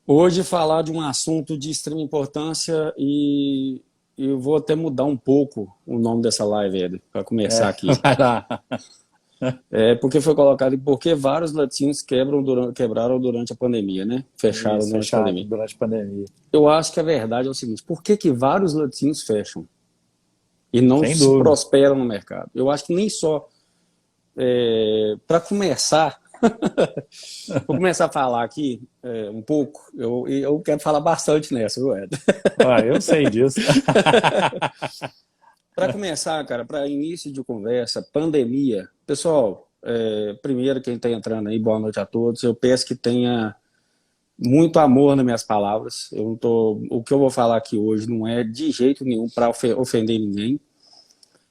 Hoje falar de um assunto de extrema importância e eu vou até mudar um pouco o nome dessa live, Ed, para começar aqui. Vai lá. É porque foi colocado por que vários laticínios quebraram durante a pandemia, né? Fecharam Isso, durante a fechado pandemia. durante a pandemia. Eu acho que a verdade é o seguinte, por que que vários laticínios fecham e não Sem se dúvida. prosperam no mercado? Eu acho que nem só, para começar, vou começar a falar aqui um pouco, eu quero falar bastante nessa, viu, Ed? Ah, eu sei disso. Para começar, cara, para início de conversa, pandemia. Pessoal, primeiro quem está entrando aí, boa noite a todos. Eu peço que tenha muito amor nas minhas palavras. Eu não tô, o que eu vou falar aqui hoje não é de jeito nenhum para ofender ninguém,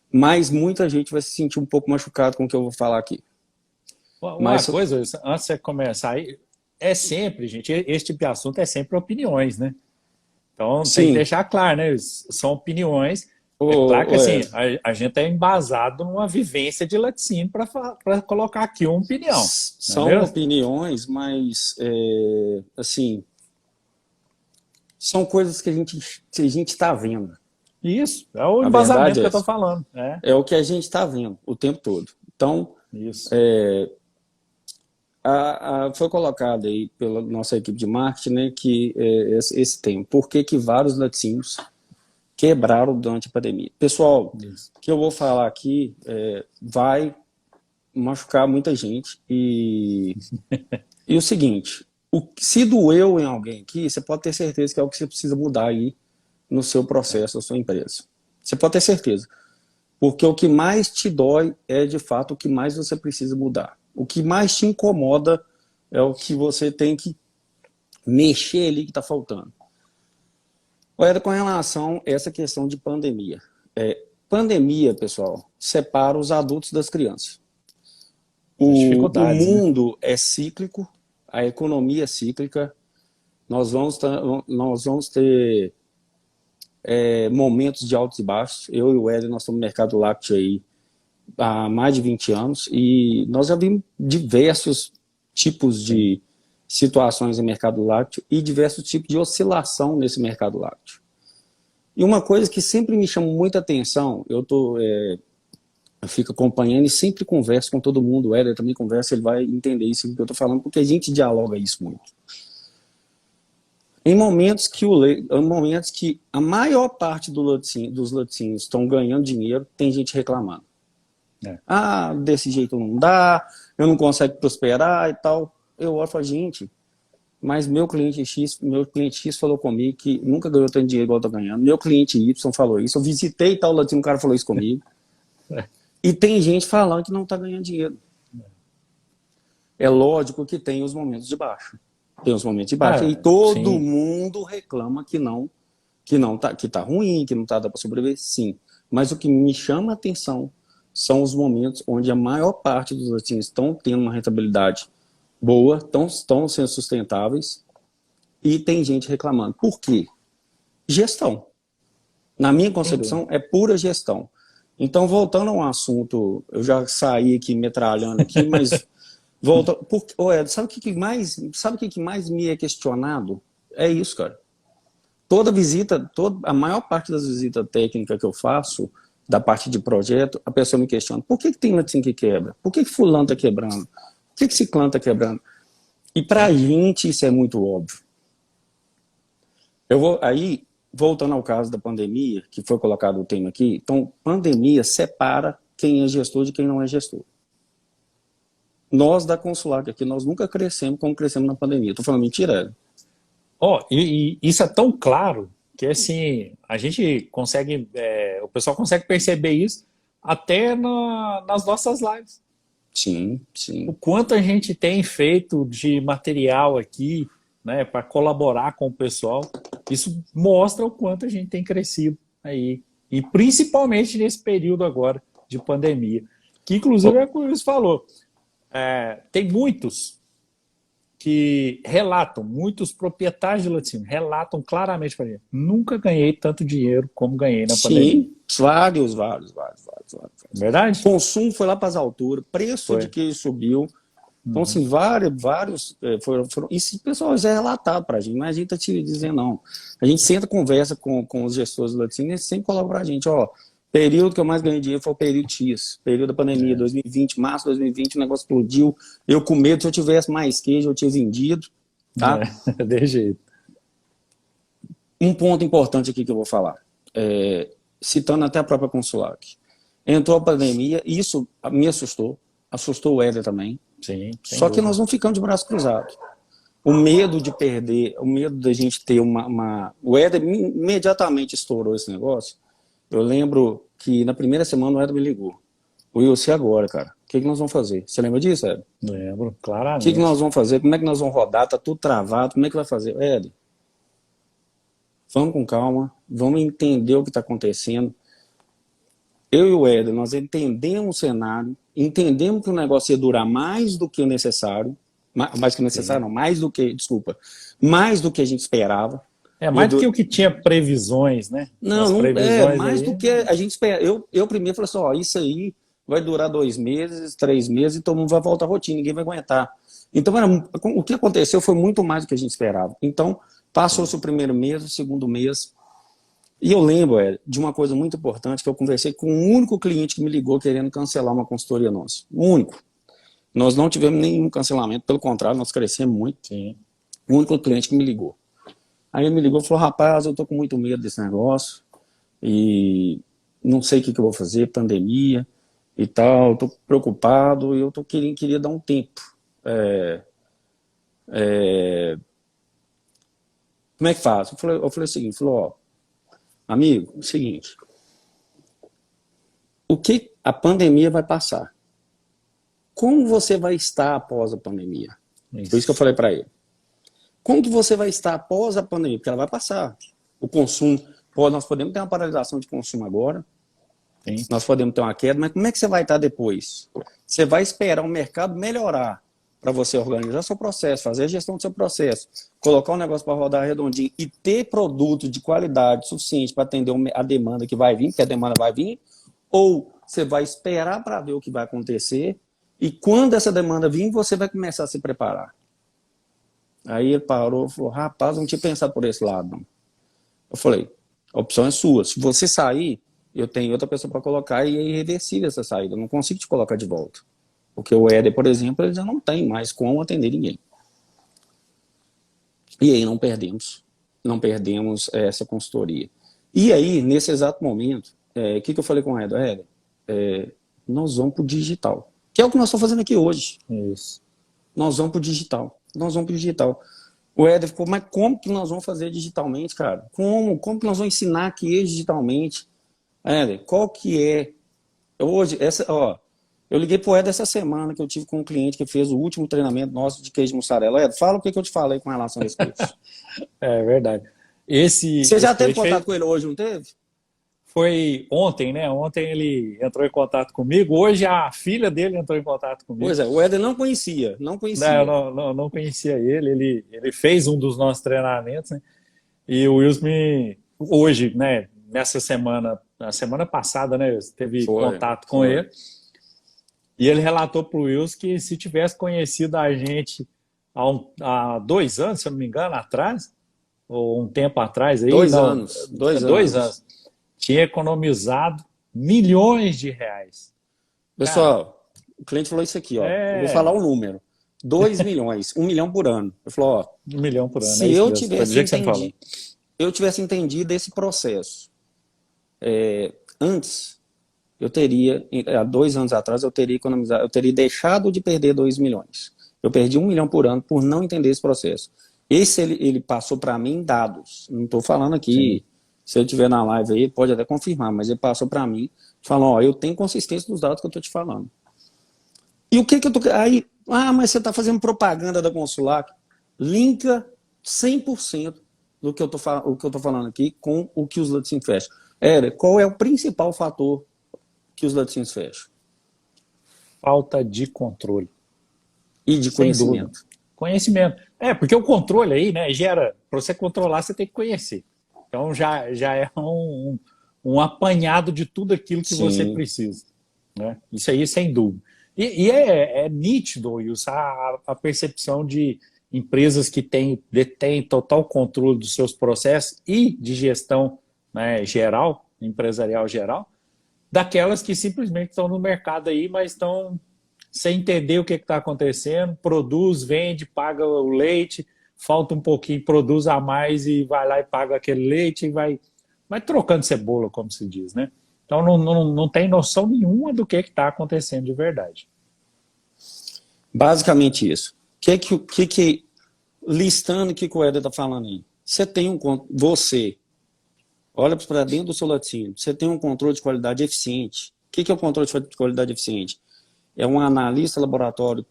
mas muita gente vai se sentir um pouco machucado com o que eu vou falar aqui. Uma Mas coisa, antes de você começar aí, é sempre, gente, esse tipo de assunto é sempre opiniões, né? Então tem que sim, deixar claro, né? São opiniões. É claro que o, assim, a gente é embasado numa vivência de laticínio para colocar aqui uma opinião, não é são mesmo? opiniões, mas assim, são coisas que a gente está vendo. Isso, é o A embasamento verdade que é eu estou essa. falando. É, É o que a gente está vendo o tempo todo. Então, isso. foi colocado aí pela nossa equipe de marketing, né, que esse tema. Por que que vários laticínios quebraram durante a pandemia? Pessoal, Isso. o que eu vou falar aqui vai machucar muita gente. E o seguinte, se doeu em alguém aqui, você pode ter certeza que é o que você precisa mudar aí no seu processo, na sua empresa. Você pode ter certeza. Porque o que mais te dói é, de fato, o que mais você precisa mudar. O que mais te incomoda é o que você tem que mexer ali que está faltando. Olha, com relação a essa questão de pandemia. Pandemia, pessoal, separa os adultos das crianças. As O dificuldades, né? mundo é cíclico, a economia é cíclica, nós vamos ter momentos de altos e baixos. Eu e o Éder, nós estamos no mercado lácteo aí há mais de 20 anos e nós já vimos diversos tipos Sim. de situações no mercado lácteo e diversos tipos de oscilação nesse mercado lácteo. E uma coisa que sempre me chama muita atenção, eu fico acompanhando e sempre converso com todo mundo, o Éder também conversa, ele vai entender isso que eu estou falando, porque a gente dialoga isso muito. Em momentos que a maior parte dos laticínios estão ganhando dinheiro, tem gente reclamando. É. Ah, desse jeito não dá, eu não consigo prosperar e tal. Eu olho e falo, gente, mas meu cliente X falou comigo que nunca ganhou tanto dinheiro igual eu tô ganhando. Meu cliente Y falou isso. Eu visitei tal latino, o cara falou isso comigo. E tem gente falando que não tá ganhando dinheiro. É lógico que tem os momentos de baixa. Tem os momentos de baixa. E Ah, todo sim. mundo reclama que tá ruim, que não tá dando para sobreviver, sim. Mas o que me chama a atenção são os momentos onde a maior parte dos latinos estão tendo uma rentabilidade boa, estão sendo sustentáveis e tem gente reclamando. Por quê? Gestão. Na minha Sem dúvida. concepção, é pura gestão. Então, voltando a um assunto, eu já saí aqui metralhando aqui, mas volta. Sabe o que mais me é questionado? É isso, cara. Toda visita, a maior parte das visitas técnicas que eu faço, da parte de projeto, a pessoa me questiona, por que tem latim que quebra? Por que fulano está quebrando? Por que ciclano está quebrando? E para a gente isso é muito óbvio. Aí, voltando ao caso da pandemia, que foi colocado o tema aqui, então, pandemia separa quem é gestor de quem não é gestor. Nós da Consular aqui, nós nunca crescemos como crescemos na pandemia. Estou falando mentira? Ó, e isso é tão claro que assim, a gente consegue, o pessoal consegue perceber isso até nas nossas lives. Sim, O sim. quanto a gente tem feito de material aqui, né, para colaborar com o pessoal, isso mostra o quanto a gente tem crescido aí. E principalmente nesse período agora de pandemia. Que inclusive é o que o Luiz falou. Tem muitos que relatam, muitos proprietários de laticínio relatam claramente para mim, nunca ganhei tanto dinheiro como ganhei na pandemia. Sim, vários. Verdade? Consumo foi lá para as alturas, preço de Foi. queijo subiu. Então, assim, vários isso o pessoal já é relatado para a gente, mas a gente está te dizendo, não. A gente senta, conversa com os gestores do laticínio, e eles sempre colocam para a gente, ó, período que eu mais ganhei dinheiro foi o período X, período da pandemia, 2020, março de 2020, o negócio explodiu, eu com medo, se eu tivesse mais queijo, eu tinha vendido, tá? De jeito. Um ponto importante aqui que eu vou falar, citando até a própria Consulac. Entrou a pandemia, isso me assustou o Éder também. Sim, só que nós não ficamos de braço cruzado. O medo de perder, o medo da gente ter O Éder imediatamente estourou esse negócio. Eu lembro que na primeira semana o Éder me ligou. Wilson, e agora, cara? O que nós vamos fazer? Você lembra disso, Éder? Lembro, claramente. O que nós vamos fazer? Como é que nós vamos rodar? Tá tudo travado, como é que vai fazer? Éder, vamos com calma, vamos entender o que está acontecendo. Eu e o Éder, nós entendemos o cenário, entendemos que o negócio ia durar mais do que o necessário, mais do que a gente esperava. Mais do que o que tinha previsões, né? Não, mais do que a gente espera. Eu primeiro falei assim, ó, isso aí vai durar 2 meses, 3 meses, e todo mundo vai voltar à rotina, ninguém vai aguentar. Então, o que aconteceu foi muito mais do que a gente esperava. Então, passou-se o primeiro mês, o segundo mês. E eu lembro, de uma coisa muito importante, que eu conversei com um único cliente que me ligou querendo cancelar uma consultoria nossa. O único. Nós não tivemos nenhum cancelamento, pelo contrário, nós crescemos muito. Sim. O único cliente que me ligou. Aí ele me ligou e falou, rapaz, eu tô com muito medo desse negócio e não sei o que eu vou fazer, pandemia e tal, eu tô preocupado e eu queria dar um tempo. Como é que faz? Eu falei o seguinte, ó, amigo, é o seguinte, a pandemia vai passar. Como você vai estar após a pandemia? Foi isso que eu falei para ele. Como que você vai estar após a pandemia? Porque ela vai passar. O consumo, nós podemos ter uma paralisação de consumo agora, sim, nós podemos ter uma queda, mas como é que você vai estar depois? Você vai esperar o mercado melhorar para você organizar seu processo, fazer a gestão do seu processo, colocar um negócio para rodar redondinho e ter produto de qualidade suficiente para atender a demanda que vai vir, porque a demanda vai vir, ou você vai esperar para ver o que vai acontecer e quando essa demanda vir, você vai começar a se preparar. Aí ele parou e falou, rapaz, não tinha pensado por esse lado, não. Eu falei, a opção é sua. Se você sair, eu tenho outra pessoa para colocar e é irreversível essa saída. Eu não consigo te colocar de volta. Porque o Éder, por exemplo, ele já não tem mais como atender ninguém. E aí não perdemos essa consultoria. E aí, nesse exato momento, o que eu falei com o Éder? Nós vamos para o digital. Que é o que nós estamos fazendo aqui hoje. Isso. Nós vamos para o digital. O Éder ficou, mas como que nós vamos fazer digitalmente, cara? Como que nós vamos ensinar queijo digitalmente? Éder, qual que é? Hoje, eu liguei pro Éder essa semana que eu tive com um cliente que fez o último treinamento nosso de queijo mussarela. Éder, fala o que eu te falei com relação a esse curso. É verdade. Você já teve contato com ele hoje, não teve? Foi ontem, né? Ontem ele entrou em contato comigo. Hoje a filha dele entrou em contato comigo. Pois é, o Éder não conhecia. Não conhecia ele. Ele fez um dos nossos treinamentos, né? E o Wilson hoje, né? Nessa semana, na semana passada, né? Teve contato com ele. E ele relatou para o Wilson que se tivesse conhecido a gente há 2 anos, se eu não me engano, atrás, ou um tempo atrás, aí, 2 anos. 2 anos. Tinha economizado milhões de reais. Pessoal, o cliente falou isso aqui, ó. Eu vou falar o número. 2 milhões, 1 milhão por ano. Ele falou, ó. 1 milhão por ano. Se eu tivesse entendido esse processo antes, eu teria, há 2 anos atrás, eu teria economizado, eu teria deixado de perder 2 milhões. Eu perdi 1 milhão por ano por não entender esse processo. Ele passou para mim dados. Não estou falando aqui. Sim. Se ele estiver na live aí, pode até confirmar, mas ele passou para mim, falando, ó, eu tenho consistência nos dados que eu estou te falando. E o que eu tô... Aí, mas você está fazendo propaganda da Consulac. Linka 100% do que eu estou falando aqui com o que os laticínios fecham. Qual é o principal fator que os laticínios fecham? Falta de controle. E de conhecimento. Conhecimento. Porque o controle aí, né, gera... Para você controlar, você tem que conhecer. Então já é um apanhado de tudo aquilo que você precisa. Né? Isso aí, sem dúvida. E é nítido, Wilson, a percepção de empresas que detêm total controle dos seus processos e de gestão, né, geral, empresarial geral, daquelas que simplesmente estão no mercado aí, mas estão sem entender o que está acontecendo, produz, vende, paga o leite, falta um pouquinho, produz a mais e vai lá e paga aquele leite e vai trocando cebola, como se diz, né? Então não tem noção nenhuma do que está acontecendo de verdade. Basicamente isso. Listando o que o Éder está falando aí. Você olha para dentro do seu laticínio, você tem um controle de qualidade eficiente. O que é o controle de qualidade eficiente? É um analista laboratório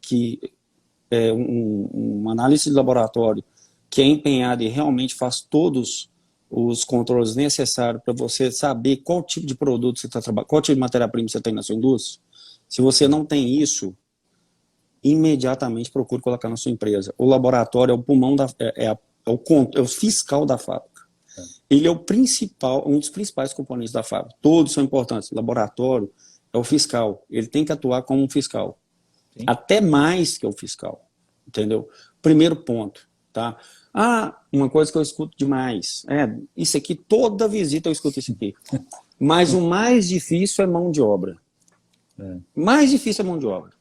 um analista de laboratório que é empenhado e realmente faz todos os controles necessários para você saber qual tipo de produto você está trabalhando, qual tipo de matéria-prima você tem na sua indústria. Se você não tem isso, imediatamente procure colocar na sua empresa. O laboratório é o pulmão é o fiscal da fábrica. Ele é um dos principais componentes da fábrica. Todos são importantes. O laboratório é o fiscal. Ele tem que atuar como um fiscal. Sim. Até mais que o fiscal. Entendeu? Primeiro ponto. Tá? Uma coisa que eu escuto demais. Isso aqui, toda visita eu escuto isso aqui. Mas o mais difícil é mão de obra. Mais difícil é mão de obra.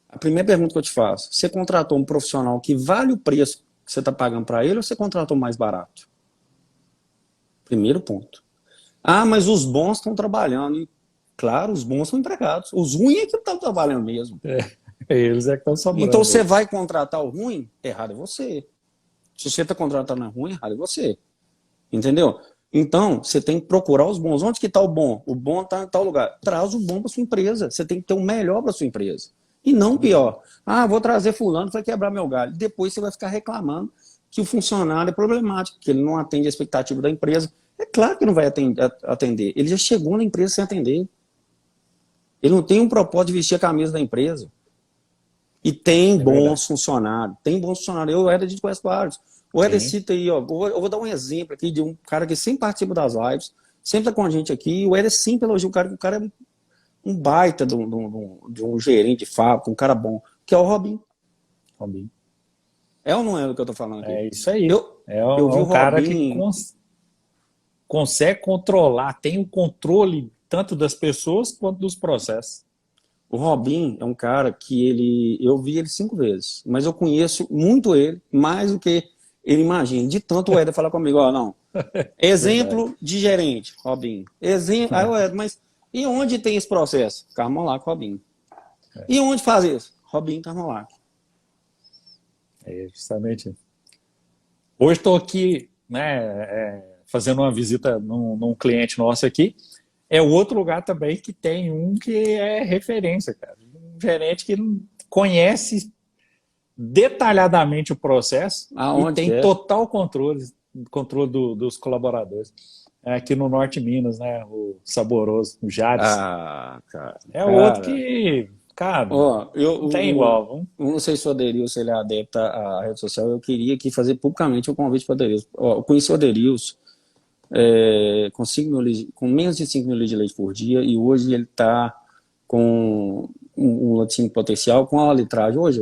A primeira pergunta que eu te faço: você contratou um profissional que vale o preço que você está pagando para ele ou você contratou mais barato? Primeiro ponto. Mas os bons estão trabalhando. E, claro, os bons são empregados. Os ruins é que não estão trabalhando mesmo. Eles é que estão sobrando. Então você vai contratar o ruim? Errado é você. Se você está contratando o ruim, errado é você. Entendeu? Então, você tem que procurar os bons. Onde que está o bom? O bom está em tal lugar. Traz o bom para sua empresa. Você tem que ter o melhor para sua empresa. E não pior. Vou trazer fulano para quebrar meu galho. Depois você vai ficar reclamando que o funcionário é problemático, que ele não atende a expectativa da empresa. É claro que não vai atender. Ele já chegou na empresa sem atender. Ele não tem um propósito de vestir a camisa da empresa. E tem bons funcionários. Tem bons funcionários. Eu era de conhece vários. O Éder cita aí, ó. Eu vou dar um exemplo aqui de um cara que sempre participa das lives, sempre está com a gente aqui. E o Éder sempre elogia o cara é um baita de um gerente de fábrica, um cara bom, que é o Robin. É ou não é o que eu tô falando aqui? É isso aí. Eu vi um cara Robin... que consegue controlar, tem o controle tanto das pessoas quanto dos processos. O Robin é um cara que eu vi ele 5 vezes, mas eu conheço muito ele, mais do que ele imagina. De tanto o Éder falar comigo, não. Exemplo de gerente, Robin. Exemplo, aí o Éder, mas e onde tem esse processo? Carmolac, Robin. E onde faz isso? Robin, Carmolac. É justamente isso. Hoje estou aqui, né, fazendo uma visita num cliente nosso aqui. É outro lugar também que tem um que é referência, cara. Um gerente que conhece detalhadamente o processo e tem total controle dos colaboradores. Aqui no Norte de Minas, né? O Saboroso, o Jades. Cara. Outro que, cara, não tem igual. Eu não sei se o Aderilson ele é adepto à rede social. Eu queria aqui fazer publicamente um convite para o Aderilson. Eu conheci o Aderilson com menos de 5 mil litros de leite por dia, e hoje ele está com um laticínio potencial com a litragem. Hoje,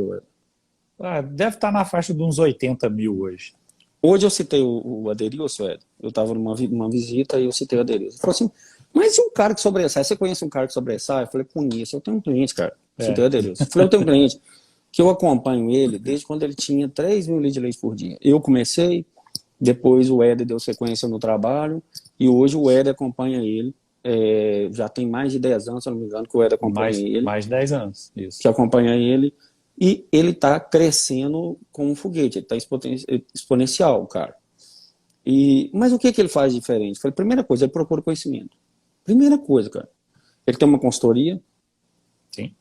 deve estar na faixa de uns 80 mil hoje. Hoje eu citei o Aderilson, eu estava numa visita e eu citei o Aderilson. Ele falou assim, mas e um cara que sobressai? Você conhece um cara que sobressai? Eu falei, conheço, eu tenho um cliente, cara. Citei o Aderilson. Eu falei, eu tenho um cliente que eu acompanho ele desde quando ele tinha 3 mil litros de leite por dia. Eu comecei, depois o Éder deu sequência no trabalho, e hoje o Éder acompanha ele. Já tem mais de 10 anos, se eu não me engano, que o Éder acompanha ele. Mais de 10 anos, isso. Que acompanha ele. E ele está crescendo como um foguete, ele está exponencial, cara. Mas o que ele faz de diferente? Falei, primeira coisa, ele procura conhecimento. Primeira coisa, cara. Ele tem uma consultoria. Sim.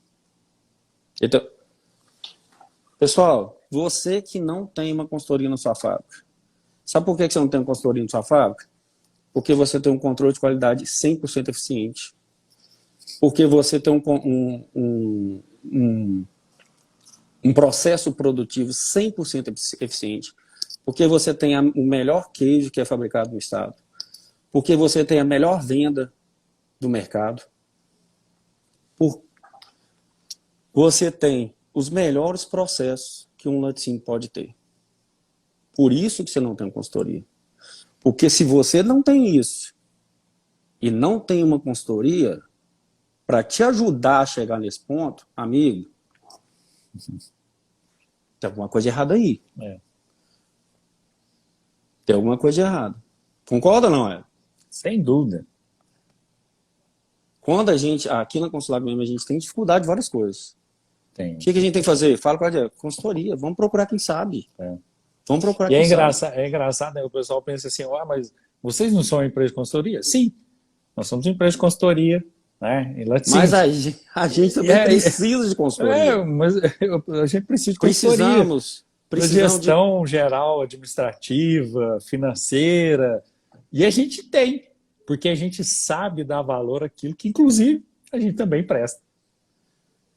Pessoal, você que não tem uma consultoria na sua fábrica, sabe por que você não tem uma consultoria na sua fábrica? Porque você tem um controle de qualidade 100% eficiente. Porque você tem um processo produtivo 100% eficiente, porque você tem o melhor queijo que é fabricado no estado, porque você tem a melhor venda do mercado. você tem os melhores processos que um laticínio pode ter. Por isso que você não tem consultoria. Porque se você não tem isso e não tem uma consultoria para te ajudar a chegar nesse ponto, amigo, tem alguma coisa errada aí. É. Tem alguma coisa errada. Concorda ou não é? Sem dúvida. Quando a gente, aqui na Consulado mesmo, a gente tem dificuldade de várias coisas. Tem. O que a gente tem que fazer? Fala com a consultoria. Vamos procurar quem sabe. É. Vamos procurar E quem é engraçado, né? O pessoal pensa assim, mas vocês não são uma empresa de consultoria? Sim, nós somos uma empresa de consultoria, né? Em laticínio. Mas a gente também precisa de consultoria. Mas a gente precisa de consultoria. Precisamos gestão geral, administrativa, financeira. E a gente tem, porque a gente sabe dar valor àquilo que, inclusive, a gente também presta.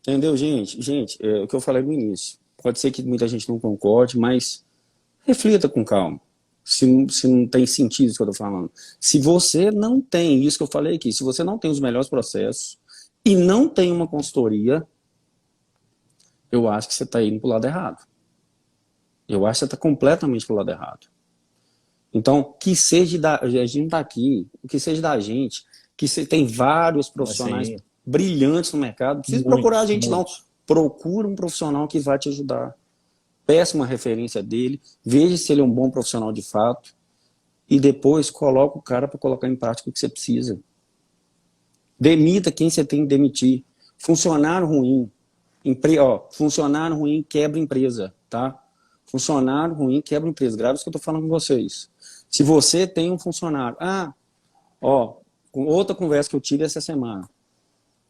Entendeu, gente? Gente, o que eu falei no início. Pode ser que muita gente não concorde, mas reflita com calma. Se não tem sentido isso que eu estou falando. Se você não tem isso que eu falei aqui, se você não tem os melhores processos e não tem uma consultoria, eu acho que você está indo para o lado errado. Eu acho que você está completamente para o lado errado. Então, que seja a gente está aqui, que seja da gente, que tem vários profissionais brilhantes no mercado, não precisa procurar a gente não. Procura um profissional que vai te ajudar. Peça uma referência dele, veja se ele é um bom profissional de fato e depois coloca o cara para colocar em prática o que você precisa. Demita quem você tem que demitir. Funcionário ruim, funcionário ruim quebra empresa, tá? Funcionário ruim quebra empresa. Grave isso que eu estou falando com vocês. Se você tem um funcionário... com outra conversa que eu tive essa semana.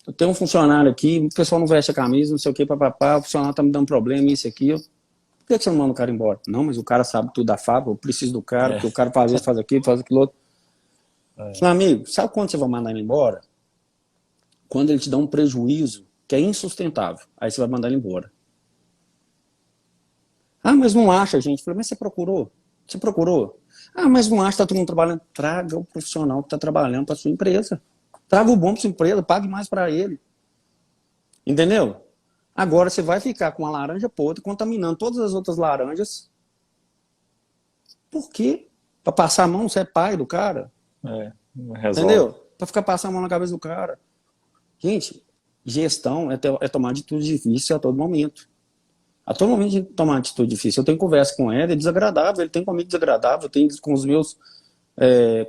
Eu tenho um funcionário aqui, o pessoal não veste a camisa, não sei o que, papapá, o funcionário está me dando problema, isso e aquilo. Por que você não manda o cara embora? Não, mas o cara sabe tudo da fábrica, eu preciso do cara, porque o cara faz isso, faz aquilo, faz aquilo outro. Meu amigo, sabe quando você vai mandar ele embora? Quando ele te dá um prejuízo que é insustentável. Aí você vai mandar ele embora. Ah, mas não acha, gente. Eu falei, mas você procurou? Você procurou? Ah, mas não acha, está todo mundo trabalhando. Traga o profissional que está trabalhando para a sua empresa. Traga o bom para sua empresa, pague mais para ele. Entendeu? Agora você vai ficar com uma laranja podre, contaminando todas as outras laranjas. Por quê? Para passar a mão, você é pai do cara? Entendeu? Para ficar passando a mão na cabeça do cara. Gente, gestão é tomar atitude difícil a todo momento. A todo momento a gente toma uma atitude difícil. Eu tenho conversa com ele, é desagradável, ele tem comigo desagradável, eu tenho com os meus,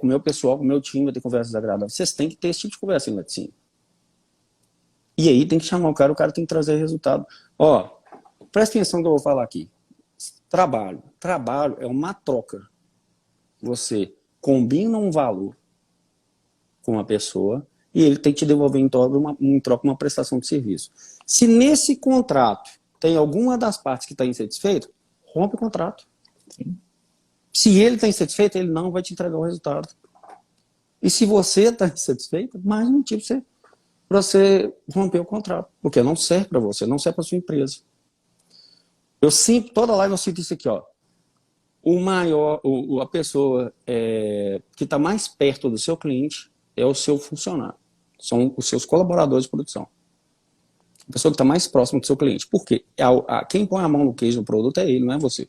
com o meu pessoal, com o meu time, eu tenho conversa desagradável. Vocês têm que ter esse tipo de conversa em laticínio. E aí tem que chamar o cara tem que trazer resultado. Presta atenção no que eu vou falar aqui. Trabalho é uma troca. Você combina um valor com uma pessoa e ele tem que te devolver em troca uma prestação de serviço. Se nesse contrato tem alguma das partes que está insatisfeito, rompe o contrato. Sim. Se ele está insatisfeito, ele não vai te entregar o resultado. E se você está insatisfeito, mais um motivo para você romper o contrato. Porque não serve para você, não serve para sua empresa. Eu sinto, toda live eu sinto isso aqui, a pessoa que está mais perto do seu cliente é o seu funcionário. São os seus colaboradores de produção. A pessoa que está mais próxima do seu cliente. Por quê? Quem põe a mão no queijo do produto é ele, não é você.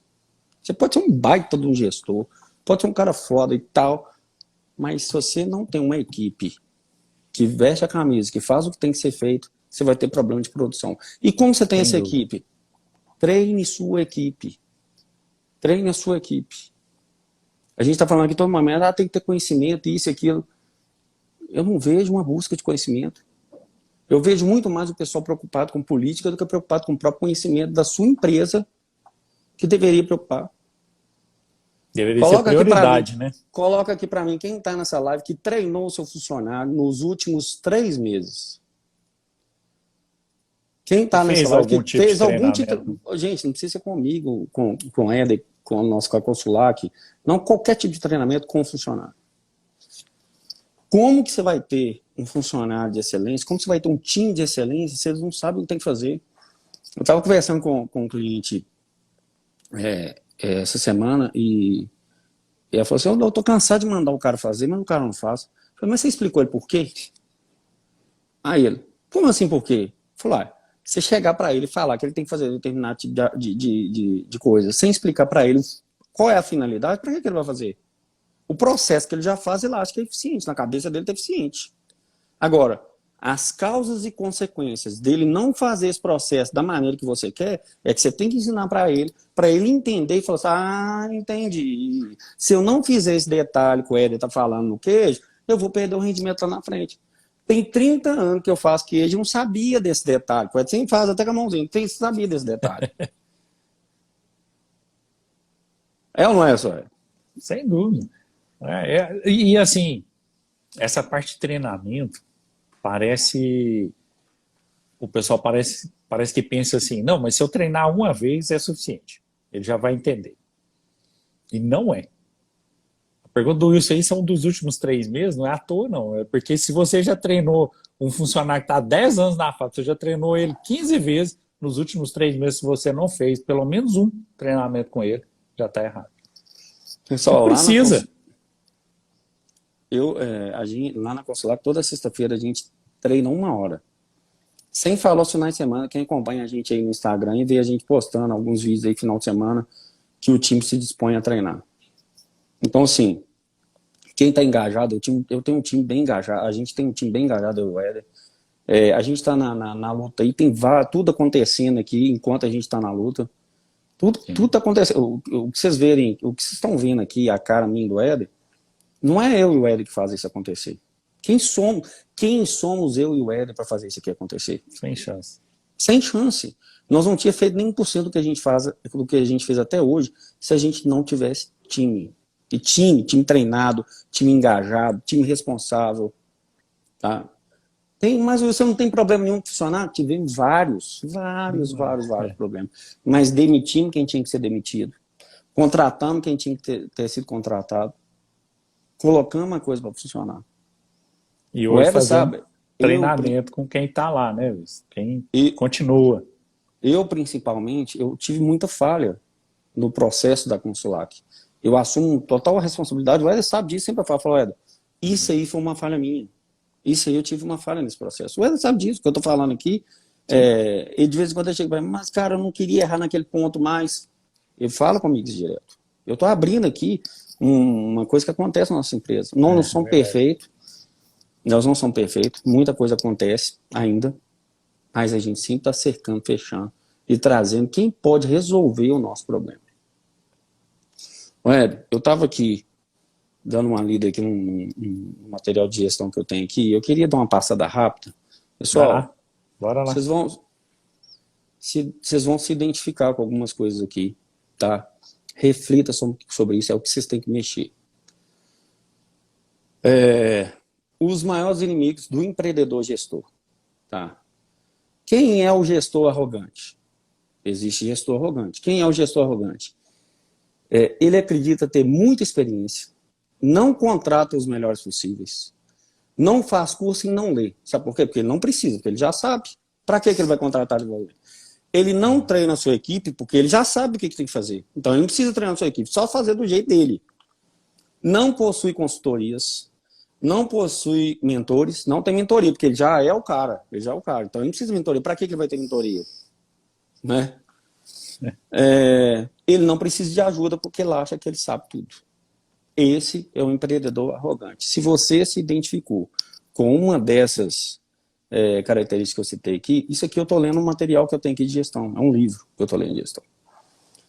Você pode ser um baita de um gestor, pode ser um cara foda e tal, mas se você não tem uma equipe que veste a camisa, que faz o que tem que ser feito, você vai ter problema de produção. E como você tem essa equipe? Treine sua equipe. Treine a sua equipe. A gente está falando aqui todo momento, tem que ter conhecimento, isso e aquilo. Eu não vejo uma busca de conhecimento. Eu vejo muito mais o pessoal preocupado com política do que preocupado com o próprio conhecimento da sua empresa, que deveria preocupar. Deveria ser prioridade, né? Coloca aqui para mim quem está nessa live que treinou o seu funcionário nos últimos 3 meses. Quem está nessa live que fez algum tipo... Gente, não precisa ser comigo, com o Éder, com o nosso consular aqui. Não, qualquer tipo de treinamento com o funcionário. Como que você vai ter um funcionário de excelência? Como você vai ter um time de excelência se eles não sabem o que tem que fazer? Eu estava conversando com um cliente essa semana e ela falou assim, eu estou cansado de mandar o cara fazer, mas o cara não faz. Eu falei, mas você explicou ele por quê? Aí ele, como assim por quê? Eu falei, Você chegar para ele e falar que ele tem que fazer determinado tipo de coisa, sem explicar para ele qual é a finalidade, para que ele vai fazer? O processo que ele já faz, ele acha que é eficiente, na cabeça dele é eficiente. Agora, as causas e consequências dele não fazer esse processo da maneira que você quer, é que você tem que ensinar para ele entender e falar assim, ah, entendi. Se eu não fizer esse detalhe que o Éder está falando no queijo, eu vou perder o rendimento lá na frente. Tem 30 anos que eu faço queijo e não sabia desse detalhe. O Éder sempre faz até com a mãozinha, não sabia desse detalhe. É ou não é, só? Sem dúvida. E assim, essa parte de treinamento, o pessoal parece que pensa assim, não, mas se eu treinar uma vez é suficiente. Ele já vai entender. E não é. A pergunta do Wilson aí são dos últimos 3 meses, não é à toa, não. É porque se você já treinou um funcionário que está há 10 anos na fábrica, você já treinou ele 15 vezes, nos últimos 3 meses, se você não fez pelo menos um treinamento com ele, já está errado. Pessoal, não precisa. Lá na Consular, toda sexta-feira a gente treina 1 hora. Sem falar os finais de semana, quem acompanha a gente aí no Instagram e vê a gente postando alguns vídeos aí final de semana que o time se dispõe a treinar. Então, assim, quem está engajado, eu tenho um time bem engajado, a gente tem um time bem engajado, eu e o Éder. A gente está na luta aí, tem tudo acontecendo aqui enquanto a gente está na luta. Tudo está acontecendo. O que vocês verem, o que vocês estão vendo aqui, a cara minha do Éder, não é eu e o Éder que fazem isso acontecer. Quem somos eu e o Éder para fazer isso aqui acontecer? Sem chance. Sem chance. Nós não tínhamos feito nem 1% do que a gente fez até hoje, se a gente não tivesse time. E time treinado, time engajado, time responsável. Tá? Mas você não tem problema nenhum com funcionário? Tivemos vários problemas. Mas demitimos quem tinha que ser demitido. Contratamos quem tinha que ter sido contratado. Colocamos a coisa para funcionar. E hoje fazendo treinamento com quem está lá, né? Quem continua. Eu, principalmente, eu tive muita falha no processo da Consulac. Eu assumo total responsabilidade. O Éder sabe disso, sempre eu falo, Éder, isso aí foi uma falha minha. Isso aí eu tive uma falha nesse processo. O Éder sabe disso, que eu estou falando aqui. E de vez em quando eu chego para mim, mas cara, eu não queria errar naquele ponto mais. Ele fala comigo isso direto. Eu estou abrindo aqui uma coisa que acontece na nossa empresa. Nós não somos perfeitos. Nós não somos perfeitos. Muita coisa acontece ainda. Mas a gente sempre está cercando, fechando e trazendo quem pode resolver o nosso problema. Éder, eu estava aqui dando uma lida aqui no material de gestão que eu tenho aqui. Eu queria dar uma passada rápida. Pessoal, bora lá. Vocês vão se identificar com algumas coisas aqui, tá? Reflita sobre isso, é o que vocês têm que mexer. Os maiores inimigos do empreendedor gestor, tá? Quem é o gestor arrogante? Existe gestor arrogante. Quem é o gestor arrogante? Ele acredita ter muita experiência, não contrata os melhores possíveis, não faz curso e não lê. Sabe por quê? Porque ele não precisa, porque ele já sabe. Para que ele vai contratar de valor? Ele não treina a sua equipe porque ele já sabe o que tem que fazer. Então ele não precisa treinar a sua equipe, só fazer do jeito dele. Não possui consultorias, não possui mentores, não tem mentoria, porque ele já é o cara. Então ele não precisa de mentoria. Para que ele vai ter mentoria? Né? Ele não precisa de ajuda porque ele acha que ele sabe tudo. Esse é o empreendedor arrogante. Se você se identificou com uma dessas características que eu citei aqui, isso aqui eu estou lendo um material que eu tenho aqui de gestão, é um livro que eu estou lendo de gestão.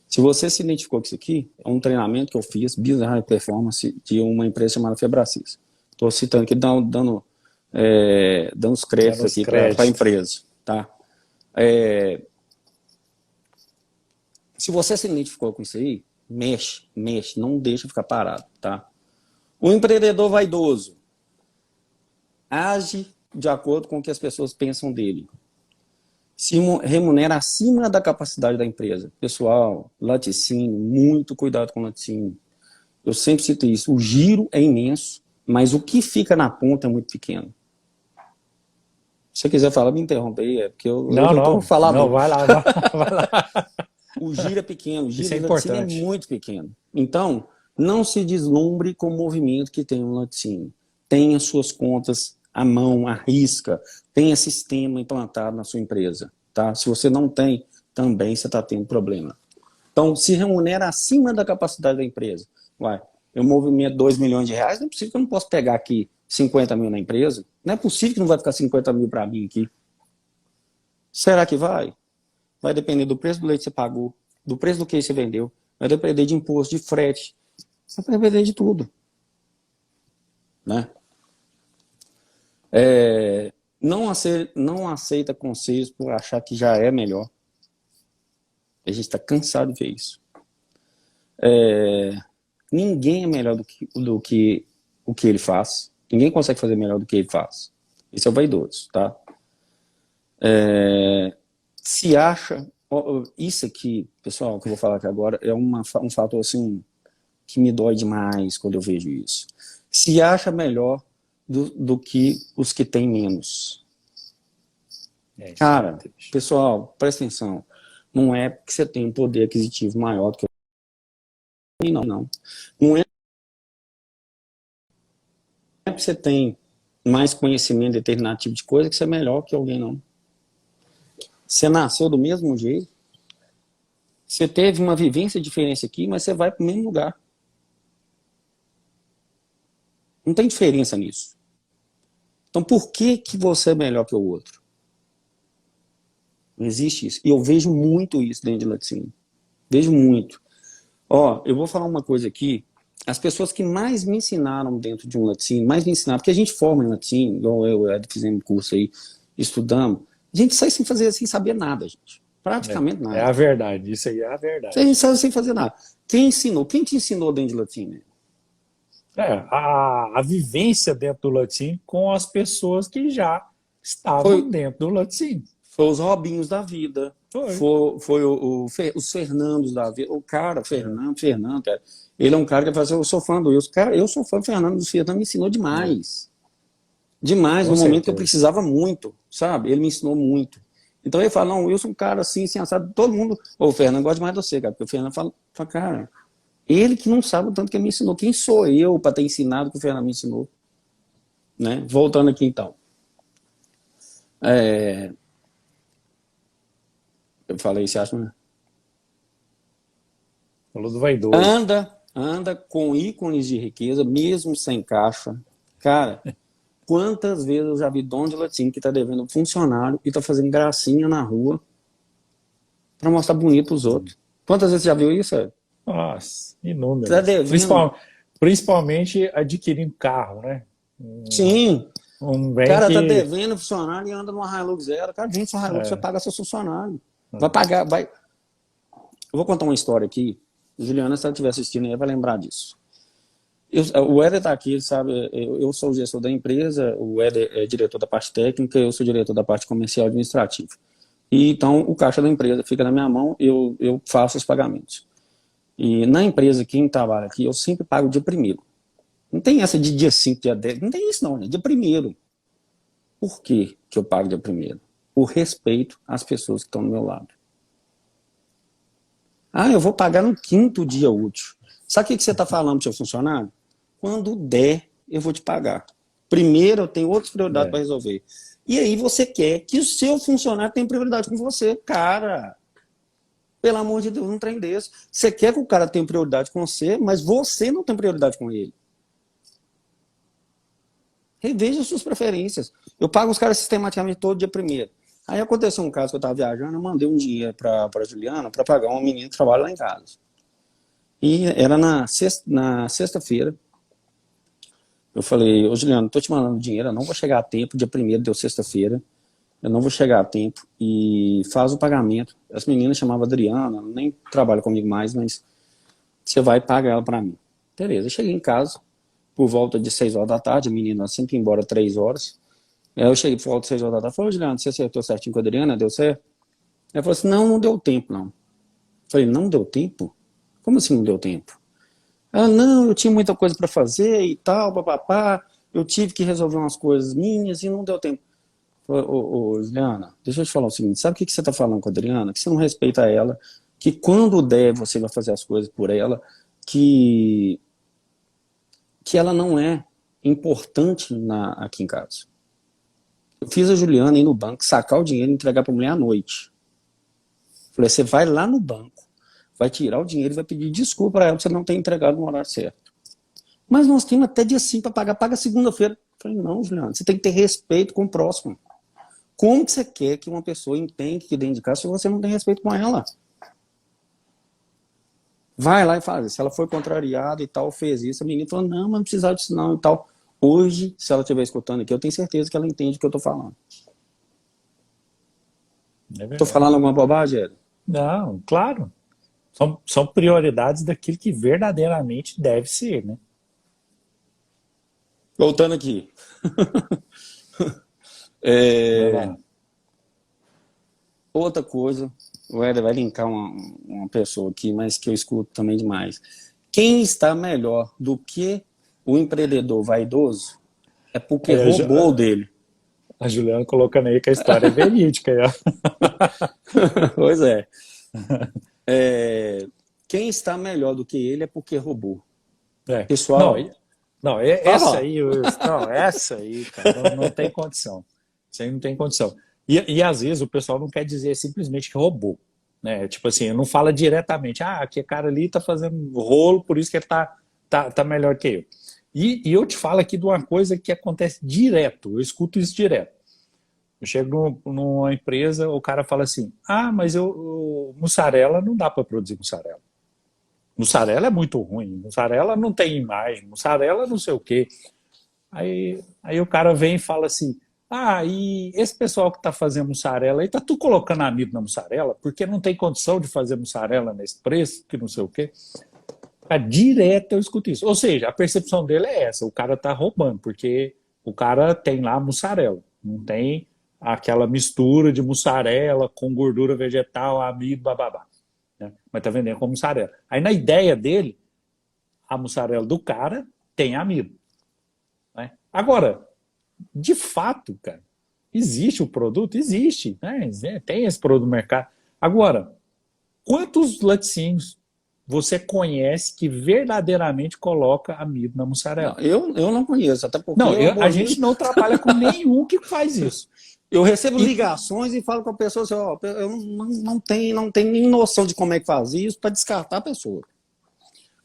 Se você se identificou com isso aqui, é um treinamento que eu fiz, Business High Performance, de uma empresa chamada Febracis. Estou citando aqui, dando os créditos aqui para a empresa. Tá? Se você se identificou com isso aí, mexe, não deixa ficar parado, tá? O empreendedor vaidoso age de acordo com o que as pessoas pensam dele. Se remunera acima da capacidade da empresa. Pessoal, laticínio, muito cuidado com laticínio. Eu sempre cito isso. O giro é imenso, mas o que fica na ponta é muito pequeno. Se você quiser falar, me interrompe aí, porque eu não, falar não, vai lá. O giro é pequeno, o giro é importante. É muito pequeno. Então, não se deslumbre com o movimento que tem no laticínio. Tenha suas contas à mão, à risca, tenha sistema implantado na sua empresa. tá? Se você não tem, também você está tendo problema. Então, se remunera acima da capacidade da empresa. Uai, eu movimento 2 milhões de reais, não é possível que eu não possa pegar aqui 50 mil na empresa. Não é possível que não vai ficar 50 mil para mim aqui. Será que vai? Vai depender do preço do leite que você pagou, do preço do que você vendeu, vai depender de imposto, de frete, vai depender de tudo. Né? Não aceita conselhos por achar que já é melhor. A gente está cansado de ver isso. Ninguém é melhor do que o que ele faz. Ninguém consegue fazer melhor do que ele faz. Isso é o vaidoso, tá? Se acha... Isso aqui, pessoal, que eu vou falar aqui agora, é um fator assim, que me dói demais quando eu vejo isso. Se acha melhor do que os que têm menos. Cara, pessoal, presta atenção. Não é porque você tem um poder aquisitivo maior do que eu. Não. Não é porque você tem mais conhecimento de determinado tipo de coisa que você é melhor que alguém, não. Você nasceu do mesmo jeito. Você teve uma vivência diferente aqui, mas você vai para o mesmo lugar. Não tem diferença nisso. Então, por que você é melhor que o outro? Não existe isso. E eu vejo muito isso dentro de laticínio. Vejo muito. Ó, eu vou falar uma coisa aqui. As pessoas que mais me ensinaram dentro de um laticínio, mais me ensinaram, porque a gente forma em laticínio, igual eu fizemos curso aí, estudamos, a gente sai sem fazer, sem saber nada, gente. Praticamente nada. É a verdade, isso aí é a verdade. A gente sai sem fazer nada. Quem ensinou? Quem te ensinou dentro de laticínio? A vivência dentro do laticínio com as pessoas que já estavam dentro do laticínio. Foi os Robinhos da vida. Foi os Fernandos da vida. O cara, Fernando, cara, ele é um cara que vai fazer, eu sou fã do Wilson. Cara, eu sou fã do Fernando, o Fernando me ensinou demais. Demais, no momento que eu precisava muito, sabe? Ele me ensinou muito. Então ele fala, não, o Wilson é um cara assim, assado, todo mundo, o Fernando gosta mais de você, cara, porque o Fernando fala, cara, ele que não sabe o tanto que ele me ensinou. Quem sou eu para ter ensinado o que o Fernando me ensinou? Né? Voltando aqui, então. Eu falei, você acha, né? Falou do vaidoso. Anda com ícones de riqueza, mesmo sem caixa. Cara, quantas vezes eu já vi dono de laticínio que tá devendo funcionário e tá fazendo gracinha na rua para mostrar bonito pros outros. Quantas vezes você já viu isso? Nossa, inúmeras. Tá devendo. Principalmente adquirindo carro, né? Sim. O cara tá devendo funcionário e anda numa Hilux zero. Cara, vende sua Hilux, você paga seu funcionário. Vai pagar, vai... Eu vou contar uma história aqui. Juliana, se ela estiver assistindo aí, vai lembrar disso. O Éder está aqui, ele sabe, eu sou o gestor da empresa, o Éder é diretor da parte técnica, eu sou diretor da parte comercial e administrativa. E, então, o caixa da empresa fica na minha mão, eu faço os pagamentos. E na empresa, quem trabalha aqui, eu sempre pago dia 1º. Não tem essa de dia 5, dia 10, não tem isso não, né? Dia 1º. Por que eu pago dia 1º? Por respeito às pessoas que estão do meu lado. Ah, eu vou pagar no 5º dia útil. Sabe o que você está falando para o seu funcionário? Quando der, eu vou te pagar. Primeiro, eu tenho outras prioridades para resolver. E aí você quer que o seu funcionário tenha prioridade com você. Cara, pelo amor de Deus, um trem desse. Você quer que o cara tenha prioridade com você, mas você não tem prioridade com ele. Reveja suas preferências. Eu pago os caras sistematicamente todo dia 1º. Aí aconteceu um caso que eu estava viajando, eu mandei um dinheiro para a Juliana para pagar uma menina que trabalha lá em casa. E era na sexta-feira. Eu falei, ô Juliana, estou te mandando dinheiro, eu não vou chegar a tempo, dia 1º deu sexta-feira, eu não vou chegar a tempo e faz o pagamento. Essa menina chamava Adriana, nem trabalha comigo mais, mas você vai pagar ela para mim. Beleza, eu cheguei em casa por volta de 6 horas da tarde, a menina sempre ia embora 3 horas. Eu cheguei por volta de 6 horas da tarde, falei, Juliana, você acertou certinho com a Adriana, deu certo? Ela falou assim, não deu tempo, não. Eu falei, não deu tempo? Como assim não deu tempo? Ela, não, eu tinha muita coisa para fazer e tal, papapá, eu tive que resolver umas coisas minhas e não deu tempo. Ô, Juliana, deixa eu te falar o seguinte, sabe o que você está falando com a Adriana? Que você não respeita ela, que quando der você vai fazer as coisas por ela, que ela não é importante aqui em casa. Eu fiz a Juliana ir no banco, sacar o dinheiro e entregar para a mulher à noite. Falei, você vai lá no banco, vai tirar o dinheiro e vai pedir desculpa para ela por você não ter entregado no horário certo. Mas nós temos até dia 5 para pagar, paga segunda-feira. Falei, não, Juliana, você tem que ter respeito com o próximo. Como que você quer que uma pessoa entenda que dentro de casa se você não tem respeito com ela? Vai lá e fala, se ela foi contrariada e tal, fez isso, a menina falou, não, mas não precisava disso não e tal. Hoje, se ela estiver escutando aqui, eu tenho certeza que ela entende o que eu estou falando. Estou falando alguma bobagem, Ed? Não, claro. São prioridades daquilo que verdadeiramente deve ser, né? Voltando aqui. Vai lá. Outra coisa, o Éder vai linkar uma pessoa aqui, mas que eu escuto também demais. Quem está melhor do que o empreendedor vaidoso é porque Aí roubou dele. a Juliana colocando aí que a história é verídica. Pois é. Quem está melhor do que ele é porque roubou. Pessoal, essa aí, cara, não tem condição. Isso aí não tem condição. E às vezes o pessoal não quer dizer simplesmente que roubou, né? Tipo assim, não fala diretamente, que cara ali tá fazendo rolo, por isso que ele tá melhor que eu. E eu te falo aqui de uma coisa que acontece direto, eu escuto isso direto. Eu chego numa empresa, o cara fala assim, mas mussarela não dá para produzir mussarela. Mussarela é muito ruim, mussarela não tem imagem, mussarela não sei o quê. Aí o cara vem e fala assim, e esse pessoal que está fazendo mussarela aí, tá tu colocando amido na mussarela, porque não tem condição de fazer mussarela nesse preço, que não sei o quê. Direto eu escuto isso. Ou seja, a percepção dele é essa, o cara tá roubando, porque o cara tem lá mussarela, não tem aquela mistura de mussarela com gordura vegetal, amido, bababá. Né? Mas tá vendendo como mussarela. Aí na ideia dele, a mussarela do cara tem amido. Né? Agora, de fato, cara, existe o produto? Existe. Né? Tem esse produto no mercado. Agora, quantos laticínios você conhece que verdadeiramente coloca amido na mussarela? Não, eu não conheço, até porque não, a gente não trabalha com nenhum que faz isso. Eu recebo ligações e falo com a pessoa assim, eu não tenho nem noção de como é que faz isso para descartar a pessoa.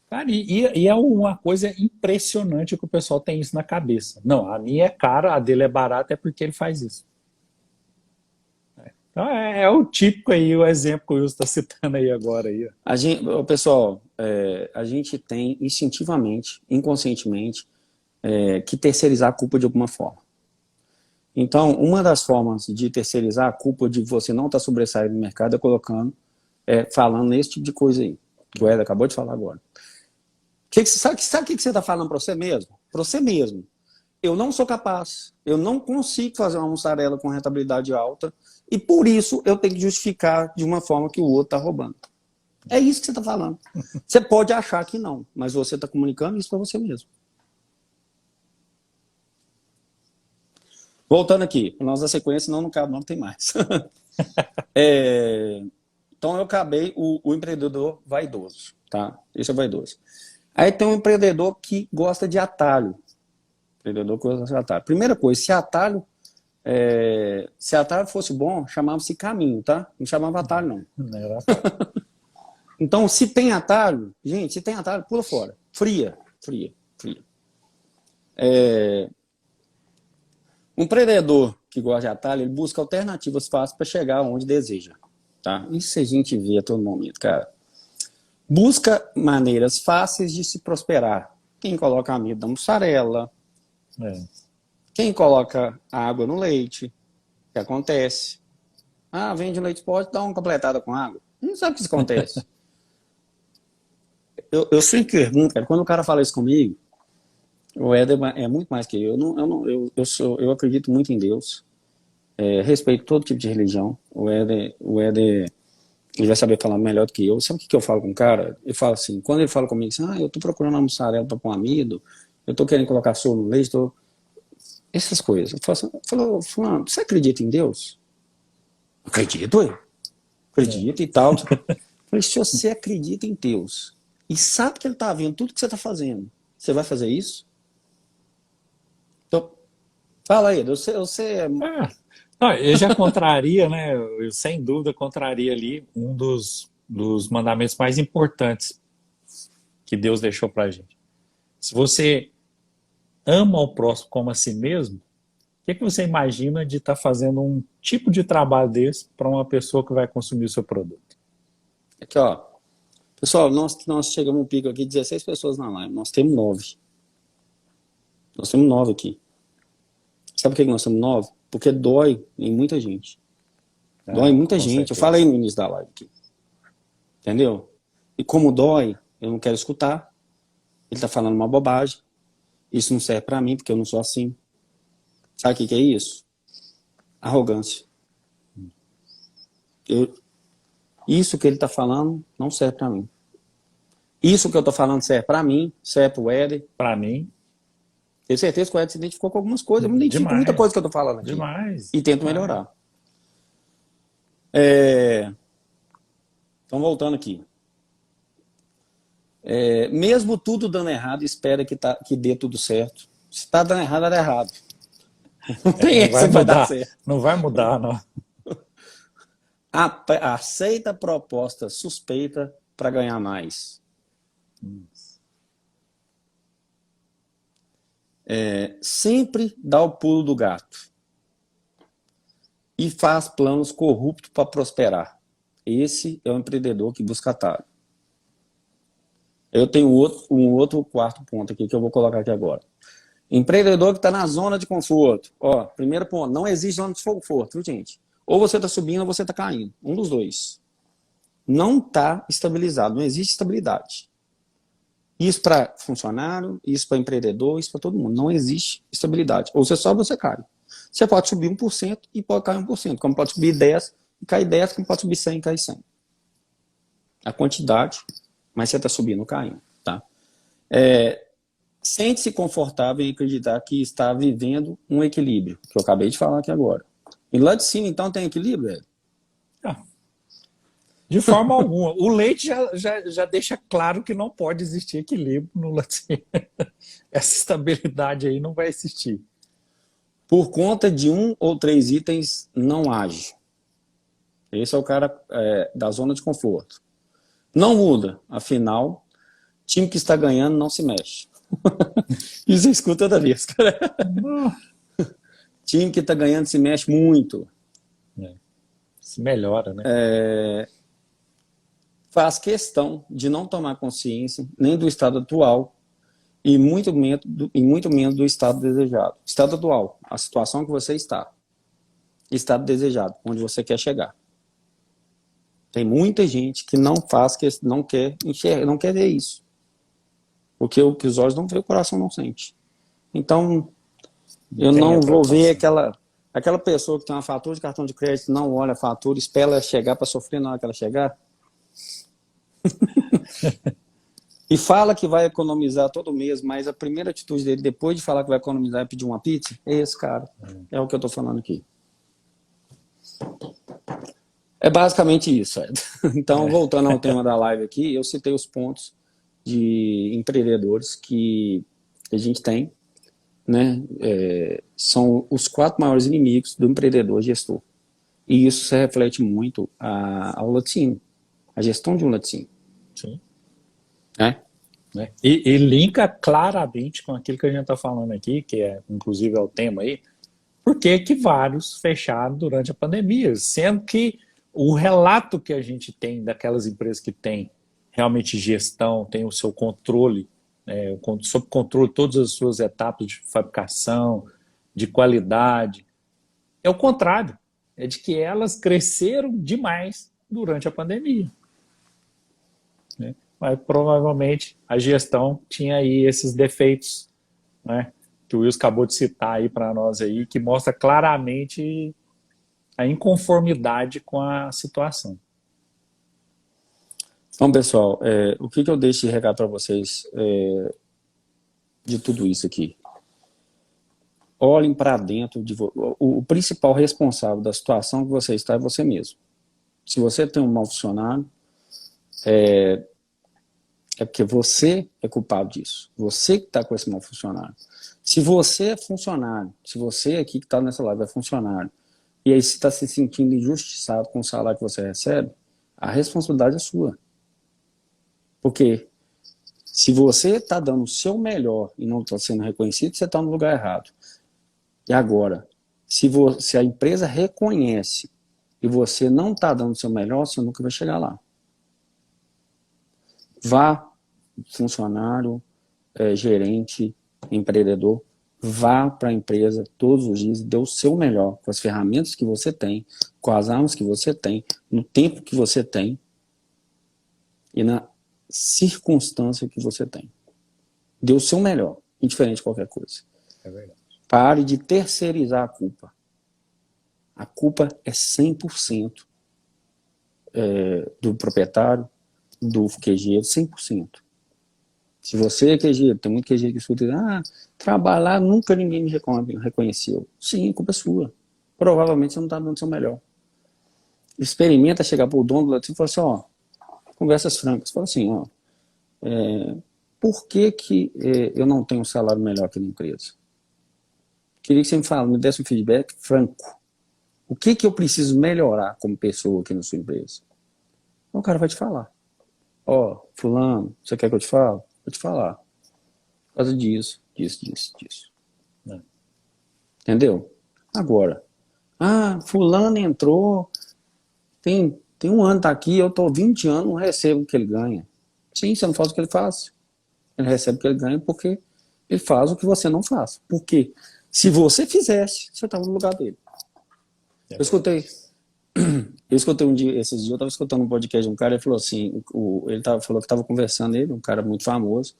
Cara, e é uma coisa impressionante que o pessoal tem isso na cabeça. Não, a minha é cara, a dele é barata, é porque ele faz isso. Então é o típico aí, o exemplo que o Wilson está citando aí agora. Aí. Pessoal, a gente tem instintivamente, inconscientemente, que terceirizar a culpa de alguma forma. Então, uma das formas de terceirizar a culpa de você não estar sobressaindo no mercado é falando nesse tipo de coisa aí, que o Ed acabou de falar agora. Sabe o que você está falando para você mesmo? Para você mesmo. Eu não sou capaz, eu não consigo fazer uma mussarela com rentabilidade alta e por isso eu tenho que justificar de uma forma que o outro está roubando. É isso que você está falando. Você pode achar que não, mas você está comunicando isso para você mesmo. Voltando aqui, nós da sequência, senão não cabe, não tem mais. Então eu acabei o empreendedor vaidoso, tá? Esse é vaidoso. Aí tem um empreendedor que gosta de atalho. Empreendedor que gosta de atalho. Primeira coisa, se atalho fosse bom, chamava-se caminho, tá? Não chamava atalho, não. Não era atalho. Então, se tem atalho, gente, pula fora. Fria. Um empreendedor que gosta de atalho, ele busca alternativas fáceis para chegar onde deseja. Tá? Isso a gente vê a todo momento, cara. Busca maneiras fáceis de se prosperar. Quem coloca amido na mussarela, quem coloca água no leite, o que acontece? Vende leite, pode dar uma completada com água. Não sabe o que isso acontece. eu sempre pergunto, cara, quando o cara fala isso comigo, o Éder é muito mais que eu. Eu acredito muito em Deus. Respeito todo tipo de religião. O Éder ele vai saber falar melhor do que eu. Sabe o que eu falo com o cara? Eu falo assim, quando ele fala comigo assim, eu tô procurando uma mussarela para pôr amido, eu tô querendo colocar soro no leite, essas coisas. Eu falo assim, Fulano, você acredita em Deus? Acredito, acredito e tal. Eu falei, se você acredita em Deus e sabe que ele tá vendo tudo que você tá fazendo, você vai fazer isso? Então, Fala aí, você Ah, não, eu já contraria, né? Eu, sem dúvida, contraria ali um dos mandamentos mais importantes que Deus deixou pra gente. Se você ama o próximo como a si mesmo, o que você imagina de estar fazendo um tipo de trabalho desse para uma pessoa que vai consumir o seu produto? aqui, ó. Pessoal, nós chegamos um pico aqui, 16 pessoas na live. Nós temos 9. Nós temos 9 aqui. Sabe por que nós temos 9? Porque dói em muita gente. Dói em muita Com gente. Eu certeza. falei no início da live aqui. Entendeu? E como dói, eu não quero escutar. Ele tá falando uma bobagem. Isso não serve pra mim, porque eu não sou assim. Sabe o que é isso? Arrogância. Isso que ele tá falando não serve pra mim. Isso que eu tô falando serve pra mim, serve pro Éder. Para mim, Tenho certeza que o Éder se identificou com algumas coisas. Eu me identifico com muita demais, coisa que eu tô falando aqui. demais, E tento demais. melhorar. Então, voltando aqui. Mesmo tudo dando errado, espera que dê tudo certo. Se tá dando errado, dá errado. Não tem Não essa vai que vai dar mudar, certo. não vai mudar, não. Aceita a proposta suspeita para ganhar mais. Sempre dá o pulo do gato. E faz planos corruptos para prosperar. Esse é o empreendedor que busca atalho. Eu tenho um outro quarto ponto aqui que eu vou colocar aqui agora. Empreendedor que está na zona de conforto. Ó, primeiro ponto, não existe zona de conforto, viu, gente? Ou você está subindo ou você está caindo. Um dos dois. Não está estabilizado, não existe estabilidade. Isso para funcionário, isso para empreendedor, isso para todo mundo. Não existe estabilidade. Ou você sobe ou você cai. Você pode subir 1% e pode cair 1%. Como pode subir 10 e cair 10, como pode subir 100 e cair 100. A quantidade, mas você está subindo ou caindo. Tá? Sente-se confortável em acreditar que está vivendo um equilíbrio, que eu acabei de falar aqui agora. E lá de cima, então, tem equilíbrio, velho? De forma alguma. O leite já deixa claro que não pode existir equilíbrio no laticínio. Essa estabilidade aí não vai existir. Por conta de 1 ou 3 itens, não age. Esse é o cara da zona de conforto. Não muda. Afinal, time que está ganhando não se mexe. Isso eu escuto toda vez, cara. Time que está ganhando se mexe muito. Se melhora, né? Faz questão de não tomar consciência nem do estado atual e muito menos do estado desejado. Estado atual, a situação que você está. Estado desejado, onde você quer chegar. Tem muita gente que não quer enxergar, não quer ver isso. Porque o que os olhos não veem, o coração não sente. Então, eu não vou ver aquela pessoa que tem uma fatura de cartão de crédito, não olha a fatura, espera ela chegar para sofrer na hora que ela chegar. E fala que vai economizar todo mês, mas a primeira atitude dele, depois de falar que vai economizar, é pedir uma pizza. É esse cara. É o que eu tô falando aqui. É basicamente isso. Então, voltando ao tema da live aqui, eu citei os pontos de empreendedores que a gente tem, né? São os 4 maiores inimigos do empreendedor gestor. E isso se reflete muito ao laticínio, a gestão de um laticínio. Sim. E linka claramente com aquilo que a gente está falando aqui, que inclusive é o tema aí, por que vários fecharam durante a pandemia, sendo que o relato que a gente tem daquelas empresas que têm realmente gestão, tem o seu controle, sob controle todas as suas etapas de fabricação, de qualidade, é o contrário, é de que elas cresceram demais durante a pandemia. Né? Mas provavelmente a gestão tinha aí esses defeitos, né, que o Wilson acabou de citar aí para nós aí, que mostra claramente a inconformidade com a situação. Então, pessoal, o que eu deixo de recado para vocês de tudo isso aqui? Olhem para dentro de o principal responsável da situação que você está é você mesmo. Se você tem um mau funcionário, É porque você é culpado disso. Você que está com esse mau funcionário. Se você é funcionário, se você aqui que está nessa live é funcionário, e aí você está se sentindo injustiçado com o salário que você recebe, a responsabilidade é sua. Porque se você está dando o seu melhor e não está sendo reconhecido, você está no lugar errado. E agora, se a empresa reconhece e você não está dando o seu melhor, você nunca vai chegar lá. Vá, funcionário, gerente, empreendedor, vá para a empresa todos os dias e dê o seu melhor com as ferramentas que você tem, com as armas que você tem, no tempo que você tem e na circunstância que você tem. Dê o seu melhor, indiferente de qualquer coisa. É verdade. Pare de terceirizar a culpa. A culpa é 100% do proprietário, do QG, 100%. Se você é QG, tem muito QG que escuta, trabalhar, nunca ninguém me reconheceu. Sim, a culpa é sua. Provavelmente você não está dando o seu melhor. Experimenta chegar para o dono do latim e falar assim, conversas francas. Fala assim, por que eu não tenho um salário melhor aqui na empresa? Queria que você me desse um feedback franco. O que eu preciso melhorar como pessoa aqui na sua empresa? O cara vai te falar. Fulano, você quer que eu te fale? Vou te falar. Por causa disso. É. Entendeu? Agora, fulano entrou, tem um ano tá aqui, eu tô 20 anos, não recebo o que ele ganha. Sim, você não faz o que ele faz. Ele recebe o que ele ganha porque ele faz o que você não faz. Porque se você fizesse, você estava no lugar dele. Eu escutei esses dias eu estava escutando um podcast de um cara, ele falou assim, falou que estava conversando, um cara muito famoso,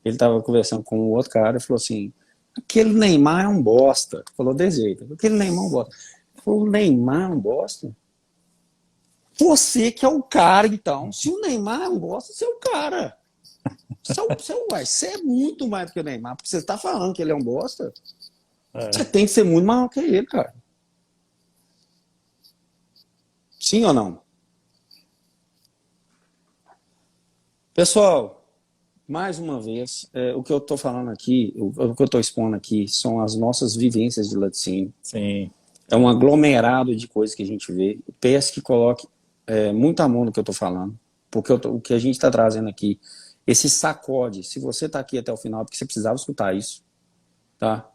ele estava conversando com um outro cara e falou assim, aquele Neymar é um bosta. Falou desse jeito, aquele Neymar é um bosta. Ele falou, o Neymar é um bosta? Você que é o cara, então. Se o Neymar é um bosta, você é o cara. Você é muito mais do que o Neymar, porque você está falando que ele é um bosta. Você tem que ser muito maior que ele, cara. Sim ou não? Pessoal, mais uma vez, o que eu estou falando aqui, o que eu estou expondo aqui, são as nossas vivências de laticínio. Sim. É um aglomerado de coisas que a gente vê. Peço que coloque muito amor no que eu estou falando, porque o que a gente está trazendo aqui, esse sacode, se você está aqui até o final, porque você precisava escutar isso, tá?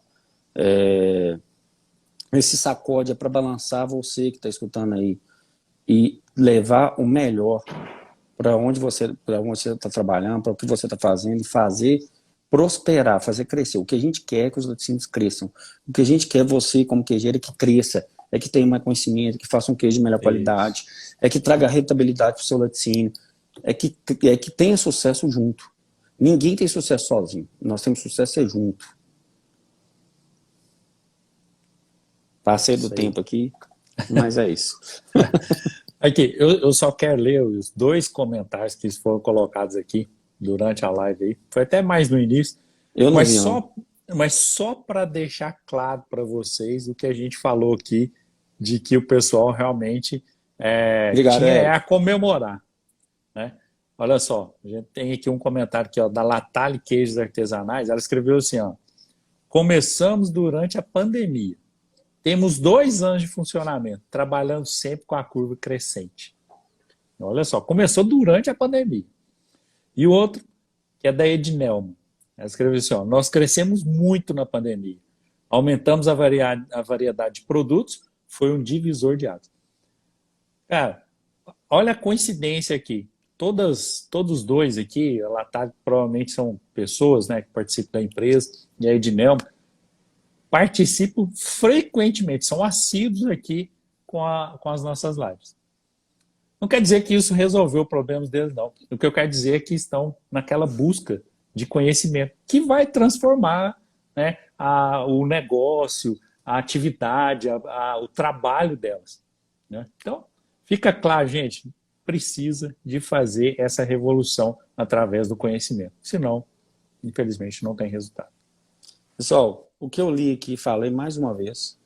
Esse sacode é para balançar você que está escutando aí e levar o melhor para onde você está trabalhando, para o que você está fazendo, e fazer prosperar, fazer crescer. O que a gente quer é que os laticínios cresçam. O que a gente quer você, como queijeiro, é que cresça, é que tenha mais conhecimento, que faça um queijo de melhor qualidade, é que traga rentabilidade para o seu laticínio, é que tenha sucesso junto. Ninguém tem sucesso sozinho. Nós temos sucesso junto. Passei do tempo aqui, mas é isso. Aqui, eu só quero ler os 2 comentários que foram colocados aqui durante a live aí. Foi até mais no início. Eu não vi, Mas só para deixar claro para vocês o que a gente falou aqui, de que o pessoal realmente tinha a comemorar. Né? Olha só, a gente tem aqui um comentário aqui, da Latale Queijos Artesanais. Ela escreveu assim, começamos durante a pandemia. Temos 2 anos de funcionamento, trabalhando sempre com a curva crescente. Olha só, começou durante a pandemia. E o outro, que é da Ednelma. Ela escreveu assim, nós crescemos muito na pandemia. Aumentamos a variedade de produtos, foi um divisor de águas. Cara, olha a coincidência aqui. Todos os 2 aqui, a Latale provavelmente são pessoas, né, que participam da empresa, e a Ednelma, participam frequentemente, são assíduos aqui com as nossas lives. Não quer dizer que isso resolveu os problemas deles, não. O que eu quero dizer é que estão naquela busca de conhecimento que vai transformar, né, o negócio, a atividade, o trabalho delas. Né? Então, fica claro, gente, precisa de fazer essa revolução através do conhecimento. Senão, infelizmente, não tem resultado. Pessoal, o que eu li aqui, falei mais uma vez,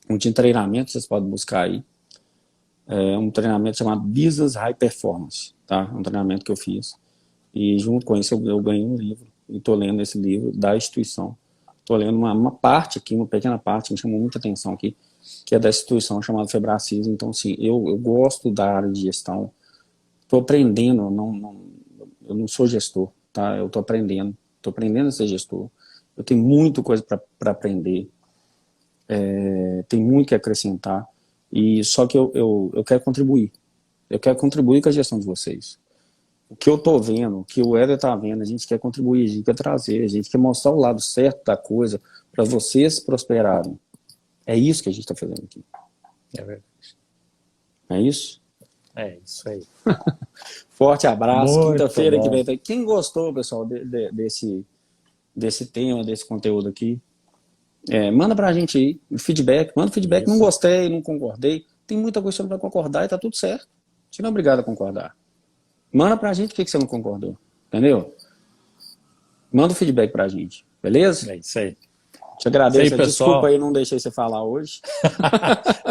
um de treinamento, vocês podem buscar aí, É um treinamento chamado Business High Performance, tá? Um treinamento que eu fiz. E junto com isso eu ganhei um livro. E estou lendo esse livro da instituição. Estou lendo uma parte aqui, uma pequena parte, que me chamou muita atenção aqui, que é da instituição chamada Febracis. Então, assim, eu gosto da área de gestão. Estou aprendendo, eu não sou gestor, tá? Eu estou aprendendo a ser gestor. Eu tenho muita coisa para aprender, tem muito que acrescentar, e só que eu quero contribuir. Eu quero contribuir com a gestão de vocês. O que eu estou vendo, o que o Éder está vendo, a gente quer contribuir, a gente quer trazer, a gente quer mostrar o lado certo da coisa para vocês prosperarem. É isso que a gente está fazendo aqui. É verdade. É isso? É isso aí. Forte abraço. Muito Quinta-feira que bom. vem. Quem gostou, pessoal, desse tema, desse conteúdo aqui, manda pra gente aí feedback. Manda feedback. Não Isso. gostei, não concordei. Tem muita coisa que você não vai concordar e tá tudo certo. Você não é obrigado a concordar. Manda pra gente o que você não concordou. Entendeu? Manda o feedback pra gente. Beleza? É isso aí. Te agradeço. Isso aí, pessoal. Desculpa aí, não deixei você falar hoje.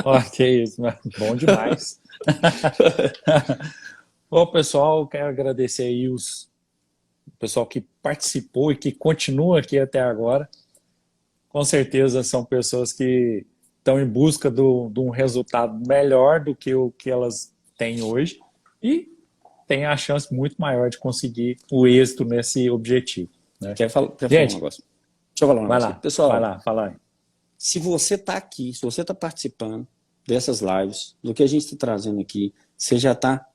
Ok, isso. Bom demais. Bom, pessoal, quero agradecer aí o pessoal que participou e que continua aqui até agora. Com certeza são pessoas que estão em busca de um resultado melhor do que o que elas têm hoje e têm a chance muito maior de conseguir o êxito nesse objetivo, né? Quer falar um Gente, negócio? Deixa eu falar um vai negócio. lá, Pessoal, vai lá, fala aí. se você está aqui, se você está participando dessas lives, do que a gente está trazendo aqui, você já está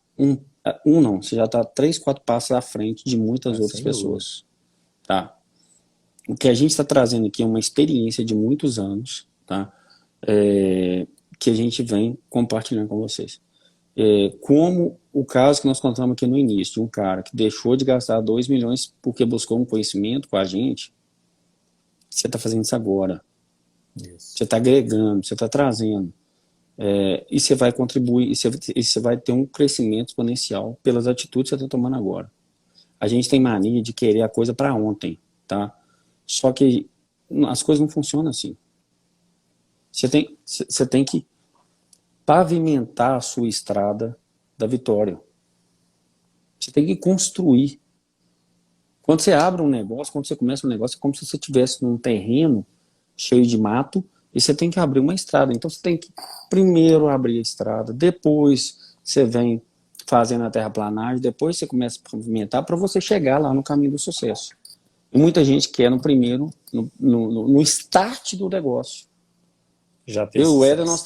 você já está 3, 4 passos à frente de muitas outras pessoas. Tá? O que a gente está trazendo aqui é uma experiência de muitos anos, tá? Que a gente vem compartilhando com vocês. Como o caso que nós contamos aqui no início, de um cara que deixou de gastar 2 milhões porque buscou um conhecimento com a gente, você está fazendo isso agora. Isso. Você está agregando, você está trazendo. E você vai contribuir, e você vai ter um crescimento exponencial pelas atitudes que você está tomando agora. A gente tem mania de querer a coisa para ontem, tá? Só que as coisas não funcionam assim. Você tem que pavimentar a sua estrada da vitória. Você tem que construir. Quando você abre um negócio, quando você começa um negócio, é como se você estivesse num terreno cheio de mato e você tem que abrir uma estrada. Então você tem que primeiro abrir a estrada, depois você vem fazendo a terraplanagem, depois você começa a pavimentar para você chegar lá no caminho do sucesso. E muita gente quer no primeiro, no start do negócio. Já tem Eu e o sucesso. Éder, nós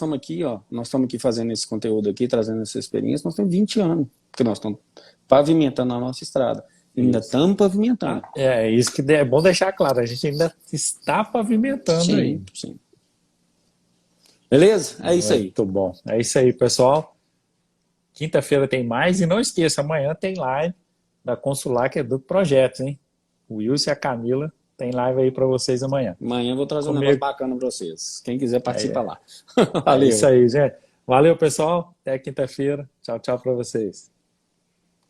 estamos aqui fazendo esse conteúdo aqui, trazendo essa experiência, nós temos 20 anos, que nós estamos pavimentando a nossa estrada. Ainda estamos pavimentando. Isso que é bom deixar claro, a gente ainda está pavimentando aí. Sim. Beleza? É isso aí. Muito bom. É isso aí, pessoal. Quinta-feira tem mais e não esqueça, amanhã tem live da Consular, que é do projeto, hein? O Wilson e a Camila tem live aí para vocês amanhã. Amanhã eu vou trazer um negócio bacana para vocês. Quem quiser participa lá. Valeu. É isso aí, gente. Valeu, pessoal. Até quinta-feira. Tchau, tchau para vocês.